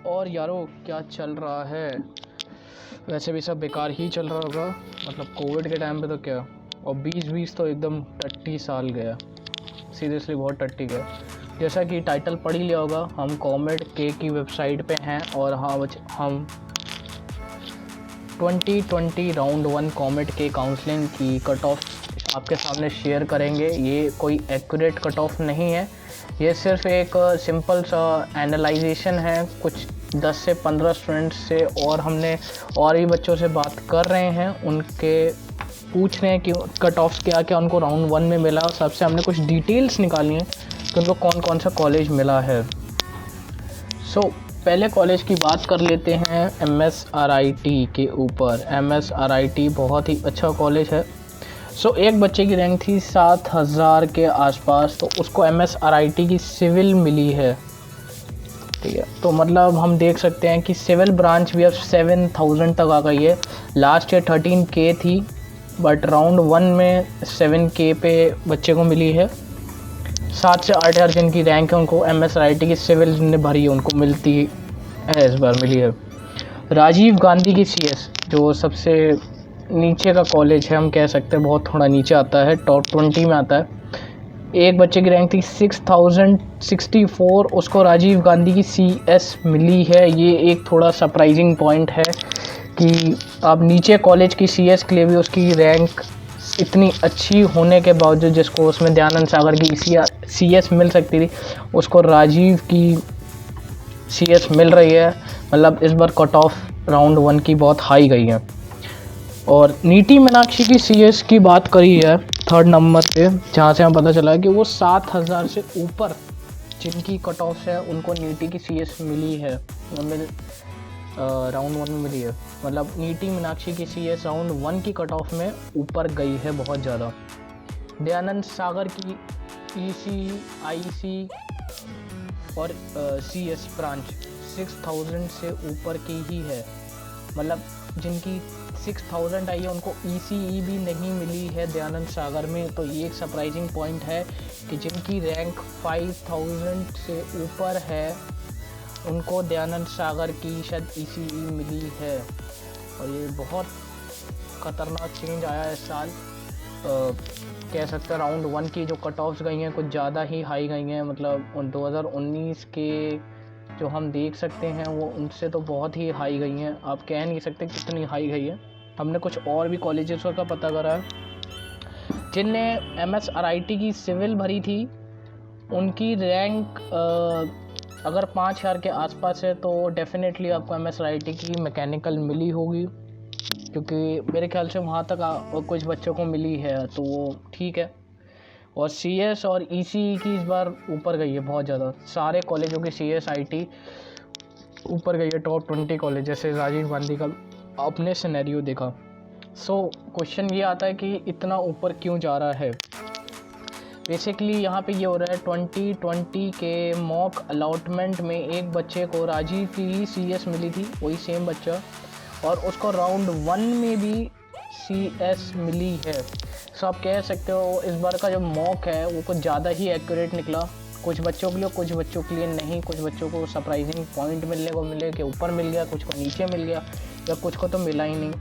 और यारो क्या चल रहा है? वैसे भी सब बेकार ही चल रहा होगा, मतलब कोविड के टाइम पे तो क्या, और 2020 तो एकदम टट्टी साल गया, सीरियसली बहुत टट्टी गया। जैसा कि टाइटल पढ़ ही लिया होगा, हम कॉमेड के की वेबसाइट पे हैं और हाँ हम 2020 राउंड 1 कॉमेड के काउंसलिंग की कट ऑफ आपके सामने शेयर करेंगे। ये कोई एक्यूरेट कट ऑफ नहीं है, ये सिर्फ एक सिंपल सा एनालाइजेशन है कुछ 10 से 15 स्टूडेंट्स से, और हमने और भी बच्चों से बात कर रहे हैं, उनके पूछ रहे हैं कि कट ऑफ क्या क्या उनको राउंड 1 में मिला, और सबसे हमने कुछ डिटेल्स निकाली हैं कि उनको कौन कौन सा कॉलेज मिला है। पहले कॉलेज की बात कर लेते हैं MSRIT के ऊपर। MSRIT बहुत ही अच्छा कॉलेज है। एक बच्चे की रैंक थी 7000 के आसपास, तो उसको MSRIT की सिविल मिली है, ठीक है। तो मतलब हम देख सकते हैं कि सिविल ब्रांच भी अब 7000 तक आ गई है। लास्ट ईयर 13K थी, बट राउंड 1 में 7K पे बच्चे को मिली है। 7 से 8 हज़ार जिनकी रैंक है उनको MSRIT की सिविल ने भरी है, उनको मिलती है, इस बार मिली है। राजीव गांधी की CS जो सबसे नीचे का कॉलेज है, हम कह सकते हैं बहुत थोड़ा नीचे आता है, टॉप 20 में आता है। एक बच्चे की रैंक थी 6064, उसको राजीव गांधी की CS मिली है। ये एक थोड़ा सरप्राइजिंग पॉइंट है कि आप नीचे कॉलेज की CS के लिए भी उसकी रैंक इतनी अच्छी होने के बावजूद, जिसको उसमें दयानंद सागर की CS मिल सकती थी, उसको राजीव की CS मिल रही है। मतलब इस बार कट ऑफ राउंड 1 की बहुत हाई गई है। और नीति मीनाक्षी की CS की बात करी है 3rd नंबर पे, जहाँ से हमें पता चला है कि वो 7000 से ऊपर जिनकी कट ऑफ है उनको नीति की CS मिली है, राउंड 1 में मिली है। मतलब नीति मीनाक्षी की CS राउंड 1 की कट ऑफ में ऊपर गई है बहुत ज़्यादा। दयानंद सागर की EC IC और CS ब्रांच 6000 से ऊपर की ही है। मतलब जिनकी 6000 आई है उनको ECE भी नहीं मिली है दयानंद सागर में। तो ये एक सरप्राइजिंग पॉइंट है कि जिनकी रैंक 5000 से ऊपर है उनको दयानंद सागर की शायद ECE मिली है। और ये बहुत ख़तरनाक चेंज आया है इस साल। कह सकते हैं राउंड 1 की जो कट ऑफ्स गई हैं कुछ ज़्यादा ही हाई गई हैं। मतलब 2019 के जो हम देख सकते हैं वो उनसे तो बहुत ही हाई गई हैं, आप कह नहीं सकते कितनी हाई गई है। हमने कुछ और भी कॉलेजेस का पता करा है जिनने MSRIT की सिविल भरी थी, उनकी रैंक अगर 5000 के आसपास है तो डेफिनेटली आपको MSRIT की मैकेनिकल मिली होगी, क्योंकि मेरे ख्याल से वहाँ तक कुछ बच्चों को मिली है, तो वो ठीक है। और CS और ECE की इस बार ऊपर गई है बहुत ज़्यादा, सारे कॉलेजों की CS IT ऊपर गई है, टॉप 20 कॉलेज। जैसे राजीव गांधी का आपने सिनेरियो देखा। क्वेश्चन ये आता है कि इतना ऊपर क्यों जा रहा है। बेसिकली यहाँ पे ये हो रहा है 2020 के मॉक अलॉटमेंट में एक बच्चे को राजीव की ही CS मिली थी, वही सेम बच्चा, और उसको राउंड 1 में भी CS मिली है। आप कह सकते हो इस बार का जो मॉक है वो कुछ ज़्यादा ही एक्यूरेट निकला, कुछ बच्चों के लिए, कुछ बच्चों के लिए नहीं। कुछ बच्चों को सरप्राइजिंग पॉइंट मिलने को मिले कि ऊपर मिल गया, कुछ को नीचे मिल गया, या कुछ को तो मिला ही नहीं।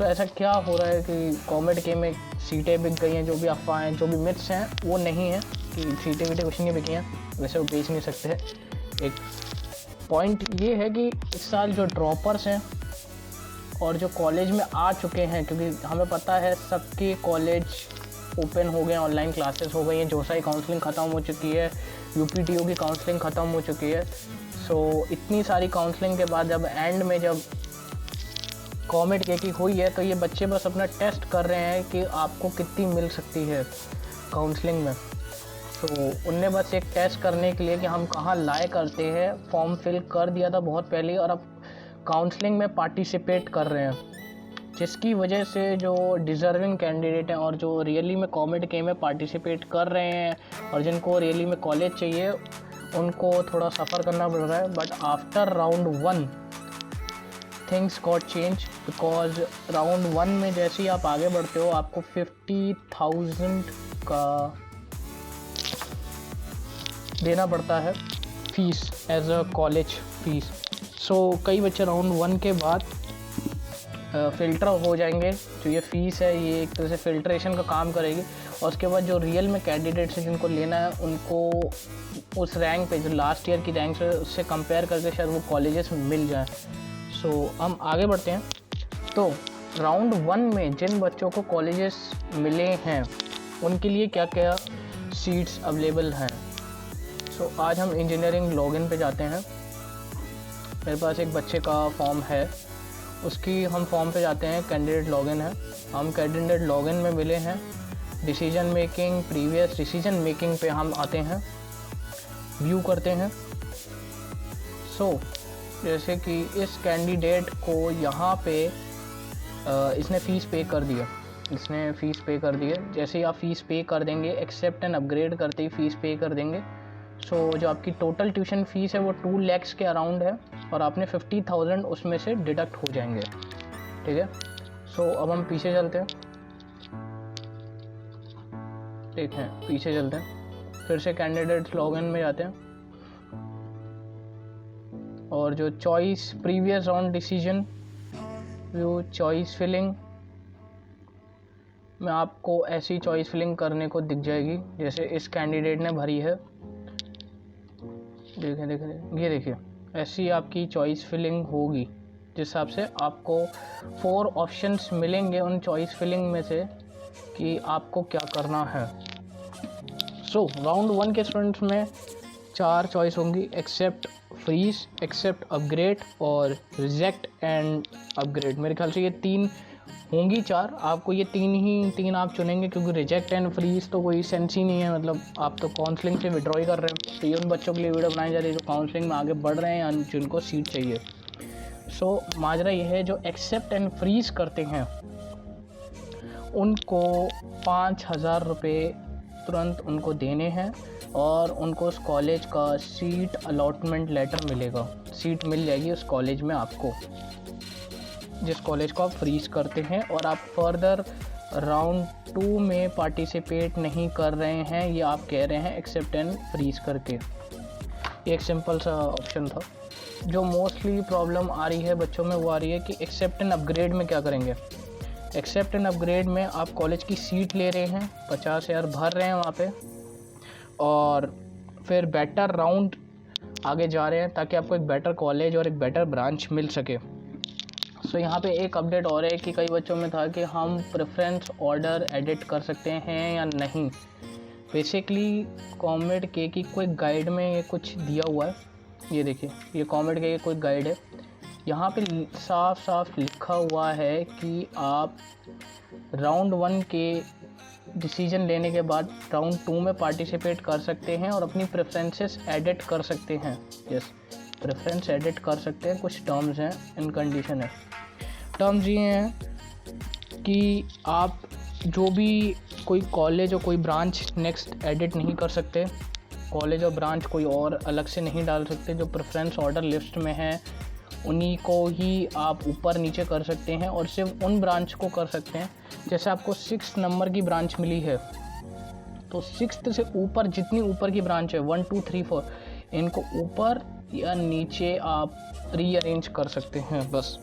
ऐसा क्या हो रहा है कि कॉमेड के में सीटें बिक गई हैं? जो भी अफवाह हैं, जो भी मिथ्स हैं, वो नहीं है कि सीटें वीटें कुछ नहीं बिकी हैं, वैसे वो बेच नहीं सकते हैं। एक पॉइंट ये है कि इस साल जो ड्रॉपर्स हैं और जो कॉलेज में आ चुके हैं, क्योंकि हमें पता है सबके कॉलेज ओपन हो गए, ऑनलाइन क्लासेस हो गई हैं, जोसा की काउंसलिंग ख़त्म हो चुकी है, UPTO की काउंसलिंग ख़त्म हो चुकी है। इतनी सारी काउंसलिंग के बाद जब एंड में जब कॉमेड के की हुई है, तो ये बच्चे बस अपना टेस्ट कर रहे हैं कि आपको कितनी मिल सकती है काउंसलिंग में। उनने बस एक टेस्ट करने के लिए कि हम कहाँ लाए करते हैं, फॉर्म फिल कर दिया था बहुत पहले, और अब काउंसलिंग में पार्टिसिपेट कर रहे हैं, जिसकी वजह से जो डिज़र्विंग कैंडिडेट हैं और जो रियली में कॉमेड के में पार्टिसिपेट कर रहे हैं और जिनको रियली में कॉलेज चाहिए, उनको थोड़ा सफ़र करना पड़ रहा है। But after round 1 things got change, because round 1 में जैसे ही आप आगे बढ़ते हो आपको 50,000 का देना पड़ता है fees, as a college fees. कई बच्चे राउंड 1 के बाद फ़िल्टर हो जाएंगे। जो ये फ़ीस है ये एक तरह से फ़िल्ट्रेशन का काम करेगी, और उसके बाद जो रियल में कैंडिडेट्स हैं जिनको लेना है उनको उस रैंक पे, जो लास्ट ईयर की रैंक है उससे कंपेयर करके शायद वो कॉलेजेस मिल जाए। हम आगे बढ़ते हैं। तो राउंड 1 में जिन बच्चों को कॉलेजेस मिले हैं उनके लिए क्या क्या सीट्स अवेलेबल हैं। आज हम इंजीनियरिंग लॉगिन पे जाते हैं। मेरे पास एक बच्चे का फॉर्म है, उसकी हम फॉर्म पे जाते हैं, कैंडिडेट लॉगिन है। हम कैंडिडेट लॉगिन में मिले हैं, decision making, previous decision making पे हम आते हैं, व्यू करते हैं। जैसे कि इस कैंडिडेट को यहाँ पे इसने फ़ीस पे कर दिया, इसने फ़ीस पे कर दी है। जैसे ही आप फ़ीस पे कर देंगे, एक्सेप्ट एंड अपग्रेड करते ही फ़ीस पे कर देंगे। जो आपकी टोटल ट्यूशन फ़ीस है वो 2 lakhs के अराउंड है, और आपने 50,000 उसमें से डिडक्ट हो जाएंगे। ठीक है। अब हम पीछे चलते हैं, ठीक है, पीछे चलते हैं, फिर से कैंडिडेट लॉगिन में जाते हैं, और जो choice previous round decision view choice filling में आपको ऐसी चॉइस फिलिंग करने को दिख जाएगी जैसे इस कैंडिडेट ने भरी है। देखें, ये देखिए, ऐसी आपकी चॉइस फिलिंग होगी, जिस हिसाब से आपको 4 ऑप्शंस मिलेंगे उन चॉइस फिलिंग में से कि आपको क्या करना है। राउंड 1 के स्टूडेंट्स में 4 चॉइस होंगी, एक्सेप्ट, फ्रीज, एक्सेप्ट अपग्रेड और रिजेक्ट एंड अपग्रेड। मेरे ख्याल से ये 3 होंगी, 4। आपको ये 3 आप चुनेंगे, क्योंकि रिजेक्ट एंड फ्रीज तो कोई सेंस ही नहीं है, मतलब आप तो काउंसलिंग से विड्रॉ ही कर रहे हैं। तो ये उन बच्चों के लिए वीडियो बनाई जा रही है जो काउंसलिंग में आगे बढ़ रहे हैं या जिनको सीट चाहिए। माजरा ये है, जो एक्सेप्ट एंड फ्रीज करते हैं उनको 5,000 रुपये तुरंत उनको देने हैं, और उनको उस कॉलेज का सीट अलॉटमेंट लेटर मिलेगा, सीट मिल जाएगी उस कॉलेज में आपको, जिस कॉलेज को आप फ्रीज करते हैं। और आप फर्दर राउंड 2 में पार्टिसिपेट नहीं कर रहे हैं, ये आप कह रहे हैं एक्सेप्ट एंड फ्रीज करके। एक सिंपल सा ऑप्शन था। जो मोस्टली प्रॉब्लम आ रही है बच्चों में वो आ रही है कि एक्सेप्ट एंड अपग्रेड में क्या करेंगे। एक्सेप्ट एंड अपग्रेड में आप कॉलेज की सीट ले रहे हैं, 50,000 भर रहे हैं वहाँ पे, और फिर बेटर राउंड आगे जा रहे हैं ताकि आपको एक बेटर कॉलेज और एक बेटर ब्रांच मिल सके। यहाँ पे एक अपडेट और है कि कई बच्चों में था कि हम प्रेफरेंस ऑर्डर एडिट कर सकते हैं या नहीं। बेसिकली कॉमेड के की कोई गाइड में ये कुछ दिया हुआ है, ये देखिए, ये कॉमेड के कोई गाइड है, यहाँ पे साफ साफ लिखा हुआ है कि आप राउंड 1 के डिसीजन लेने के बाद राउंड 2 में पार्टिसिपेट कर सकते हैं और अपनी प्रेफरेंसेस एडिट कर सकते हैं। यस, प्रेफरेंस एडिट कर सकते हैं। कुछ टर्म्स हैं, इन कंडीशन है। टर्म्स ये हैं कि आप जो भी कोई कॉलेज और कोई ब्रांच नेक्स्ट एडिट नहीं कर सकते, कॉलेज और ब्रांच कोई और अलग से नहीं डाल सकते। जो प्रेफरेंस ऑर्डर लिस्ट में है उन्हीं को ही आप ऊपर नीचे कर सकते हैं, और सिर्फ उन ब्रांच को कर सकते हैं। जैसे आपको 6 नंबर की ब्रांच मिली है, तो 6 से ऊपर जितनी ऊपर की ब्रांच है 1 2 3 4, इनको ऊपर या नीचे आप रीअरेंज कर सकते हैं। बस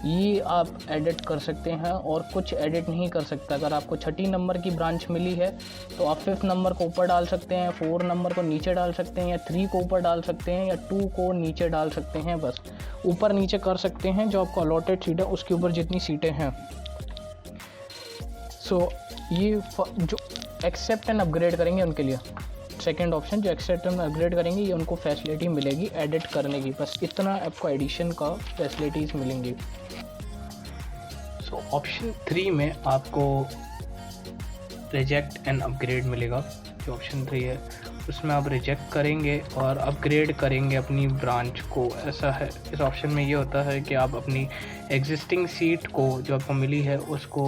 ये आप एडिट कर सकते हैं और कुछ एडिट नहीं कर सकते। अगर आपको 6 नंबर की ब्रांच मिली है तो आप 5th नंबर को ऊपर डाल सकते हैं, 4 नंबर को नीचे डाल सकते हैं, या 3 को ऊपर डाल सकते हैं, या 2 को नीचे डाल सकते हैं। बस ऊपर नीचे कर सकते हैं। जो आपको अलॉटेड सीट है उसके ऊपर जितनी सीटें हैं। ये जो एक्सेप्ट एंड अपग्रेड करेंगे उनके लिए सेकेंड ऑप्शन, जो एक्सेप्ट एंड अपग्रेड करेंगे ये उनको फैसिलिटी मिलेगी एडिट करने की। बस इतना आपको एडिशन का फैसिलिटीज़ मिलेंगी। ऑप्शन 3 में आपको रिजेक्ट एंड अपग्रेड मिलेगा। जो ऑप्शन 3 है उसमें आप रिजेक्ट करेंगे और अपग्रेड करेंगे अपनी ब्रांच को। ऐसा है, इस ऑप्शन में ये होता है कि आप अपनी एग्जिस्टिंग सीट को जो आपको मिली है उसको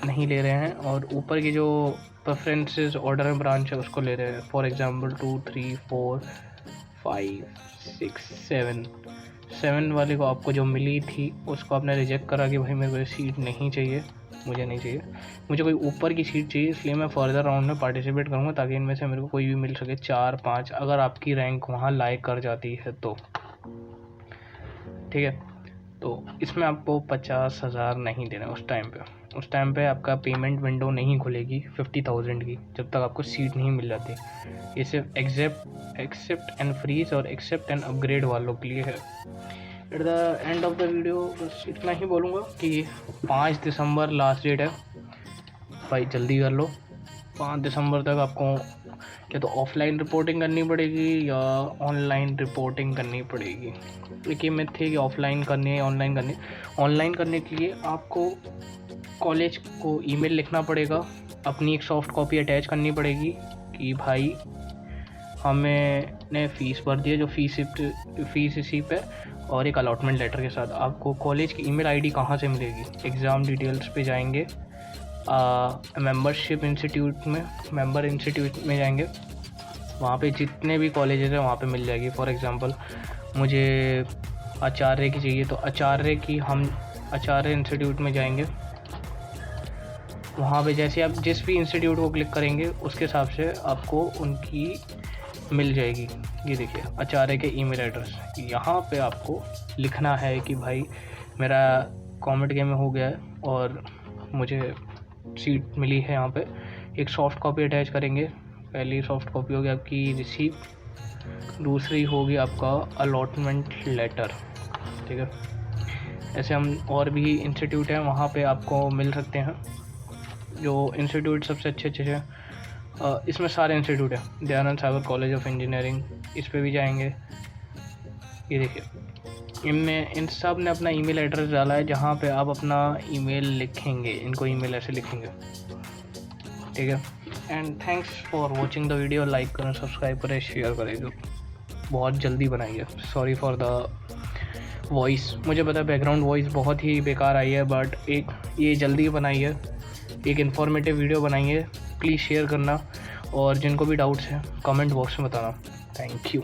नहीं ले रहे हैं, और ऊपर की जो प्रेफरेंसेस ऑर्डर में ब्रांच है उसको ले रहे हैं। फॉर एग्जांपल 2 3 4 5 6 7 वाले को आपको जो मिली थी उसको आपने रिजेक्ट करा कि भाई मेरे को सीट नहीं चाहिए, मुझे नहीं चाहिए, मुझे कोई ऊपर की सीट चाहिए, इसलिए मैं फर्दर राउंड में पार्टिसिपेट करूँगा ताकि इनमें से मेरे को कोई भी मिल सके, 4 5 अगर आपकी रैंक वहाँ लाइक कर जाती है तो। ठीक है। तो इसमें आपको 50,000 नहीं देना उस टाइम पे आपका पेमेंट विंडो नहीं खुलेगी 50,000 की, जब तक आपको सीट नहीं मिल जाती। ये सिर्फ एक्सेप्ट एंड फ्रीज और एक्सेप्ट एंड अपग्रेड वालों के लिए है। At the end of the video बस इतना ही बोलूँगा कि 5 दिसंबर लास्ट डेट है भाई, जल्दी कर लो। 5 दिसंबर तक आपको क्या तो ऑफलाइन रिपोर्टिंग करनी पड़ेगी या ऑनलाइन रिपोर्टिंग करनी पड़ेगी। देखिए मैं थे कि ऑफलाइन करनी है ऑनलाइन करनी। ऑनलाइन करने के लिए आपको कॉलेज को ईमेल लिखना पड़ेगा, अपनी एक सॉफ्ट कॉपी अटैच करनी पड़ेगी कि भाई हमने फ़ीस भर दी है, जो फ़ीस इसी पे, और एक अलॉटमेंट लेटर के साथ। आपको कॉलेज की ईमेल आईडी कहाँ से मिलेगी? एग्ज़ाम डिटेल्स पे जाएंगे, मेंबर इंस्टीट्यूट में जाएंगे, वहाँ पे जितने भी कॉलेजेस हैं वहाँ पे मिल जाएगी। फॉर एग्ज़ाम्पल मुझे आचार्य की चाहिए तो हम आचार्य इंस्टीट्यूट में जाएंगे, वहाँ पे जैसे आप जिस भी इंस्टीट्यूट को क्लिक करेंगे उसके हिसाब से आपको उनकी मिल जाएगी। ये देखिए आचार्य के ईमेल एड्रेस, यहाँ पे आपको लिखना है कि भाई मेरा कॉमेंट गेम में हो गया है और मुझे सीट मिली है। यहाँ पे एक सॉफ्ट कॉपी अटैच करेंगे। पहली सॉफ्ट कॉपी होगी आपकी रिसीप्ट, दूसरी होगी आपका अलॉटमेंट लेटर, ठीक है। ऐसे हम और भी इंस्टीट्यूट हैं वहाँ पे आपको मिल सकते हैं, जो इंस्टीट्यूट सबसे अच्छे हैं। इसमें सारे इंस्टीट्यूट हैं, दयानंद सागर कॉलेज ऑफ इंजीनियरिंग, इस पे भी जाएंगे। ये देखिए इनमें इन सब ने अपना ईमेल एड्रेस डाला है जहाँ पे आप अपना ईमेल लिखेंगे, इनको ईमेल ऐसे लिखेंगे, ठीक है। And thanks for watching the video. Like करें, सब्सक्राइब करें, शेयर करें, जो बहुत जल्दी बनाई है। सॉरी फॉर द वॉइस, मुझे पता है बैकग्राउंड वॉइस बहुत ही बेकार आई है, बट ये जल्दी बनाई है, एक इन्फॉर्मेटिव वीडियो बनाई है। प्लीज़ शेयर करना और जिनको भी डाउट्स हैं कमेंट बॉक्स में बताना। Thank you.